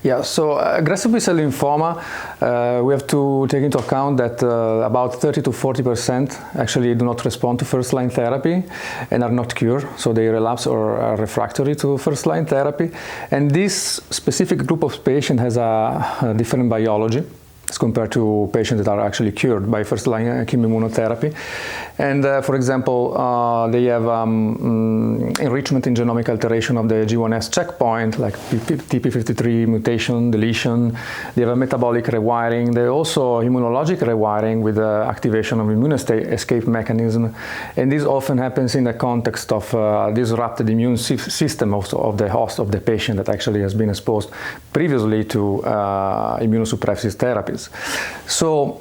Yeah, so aggressive B-cell lymphoma, we have to take into account that about 30 to 40% actually do not respond to first-line therapy and are not cured, so they relapse or are refractory to first-line therapy. And this specific group of patients has a different biology as compared to patients that are actually cured by first-line chemoimmunotherapy. And for example, they have enrichment in genomic alteration of the G1S checkpoint, like TP53 mutation, deletion. They have a metabolic rewiring. They also immunologic rewiring with the activation of immune escape mechanism. And this often happens in the context of disrupted immune system of the host of the patient that actually has been exposed previously to immunosuppressive therapies. So,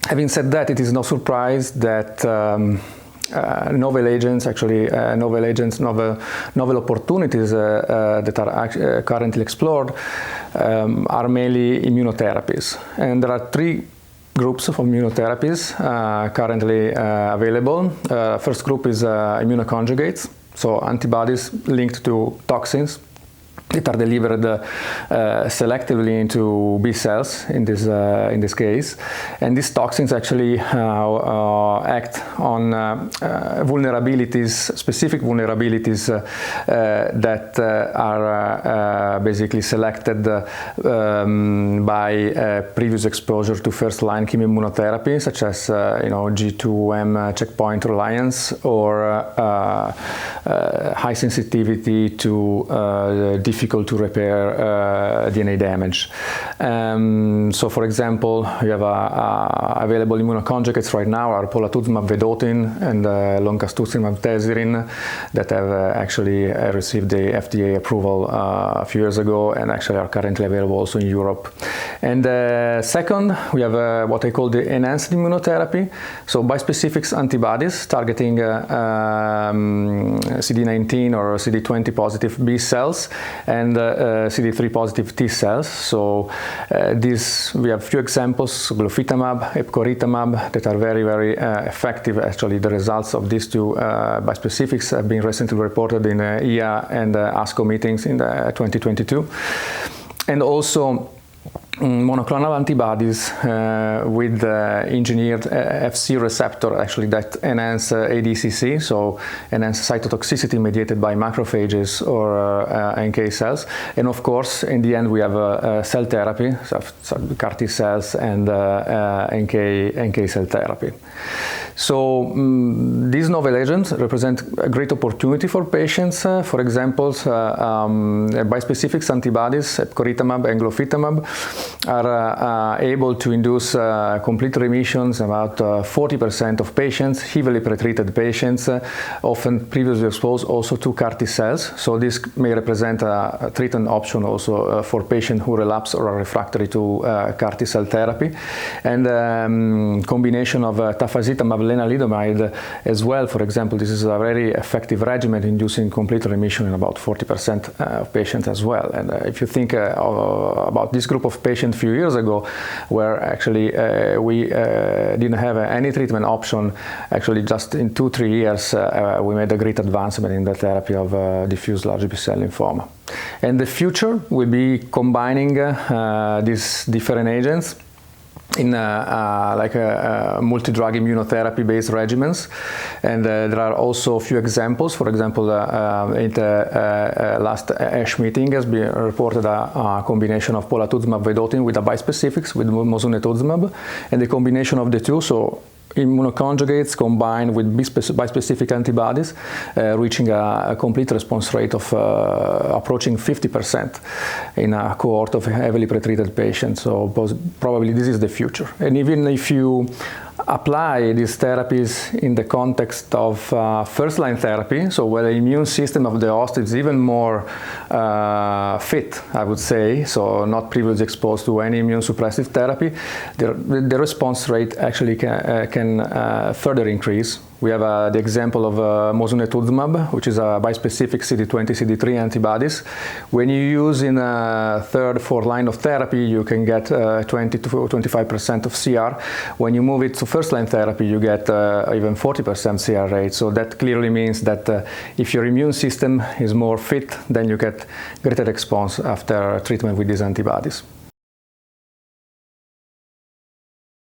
having said that, it is no surprise that novel agents, novel opportunities that are currently explored are mainly immunotherapies. And there are three groups of immunotherapies currently available. First group is immunoconjugates, so antibodies linked to toxins that are delivered selectively into B cells in this case, and these toxins actually act on vulnerabilities, specific vulnerabilities that are basically selected by previous exposure to first-line chemoimmunotherapy, such as G2M checkpoint reliance or high sensitivity to difficult to repair DNA damage. So, for example, we have available immunoconjugates right now are polatuzumab vedotin and loncastuximab tesirine that have actually received the FDA approval a few years ago and actually are currently available also in Europe. And second, we have what I call the enhanced immunotherapy, so bispecific antibodies targeting CD19 or CD20 positive B cells and CD3 positive T cells. So we have few examples, glofitamab, epcoritamab, that are very, very effective. Actually, the results of these two bispecifics have been recently reported in EA and ASCO meetings in 2022. And also monoclonal antibodies with engineered Fc receptor actually that enhance ADCC, so enhance cytotoxicity mediated by macrophages or NK cells. And of course, in the end, we have cell therapy, so CAR T cells and NK cell therapy. So these novel agents represent a great opportunity for patients. For example, bispecific antibodies, epcoritamab and glofitamab, are able to induce complete remissions about 40% of patients, heavily pretreated patients, often previously exposed also to CAR T cells. So this may represent a treatment option also for patients who relapse or are refractory to CAR T cell therapy. And combination of tafasitamab lenalidomide as well, for example, this is a very effective regimen inducing complete remission in about 40% of patients as well. And if you think about this group of patients a few years ago, where actually we didn't have any treatment option, actually just in 2-3 years we made a great advancement in the therapy of diffuse large B-cell lymphoma. And the future will be combining these different agents in multi-drug immunotherapy-based regimens. And there are also a few examples. For example, in the last ASH meeting has been reported a combination of polatuzumab vedotin with a bispecifics with mosunetuzumab, and the combination of the two, so immunoconjugates combined with bispecific antibodies, reaching a complete response rate of approaching 50% in a cohort of heavily pretreated patients. So probably this is the future. And even if you apply these therapies in the context of first-line therapy, so where the immune system of the host is even more fit, I would say, so not previously exposed to any immune suppressive therapy, the response rate actually can further increase We have the example of mosunetuzumab, which is a bispecific CD20-CD3 antibodies. When you use in a third, fourth line of therapy, you can get 20 to 25% of CR. When you move it to first-line therapy, you get even 40% CR rate. So that clearly means that if your immune system is more fit, then you get greater response after treatment with these antibodies.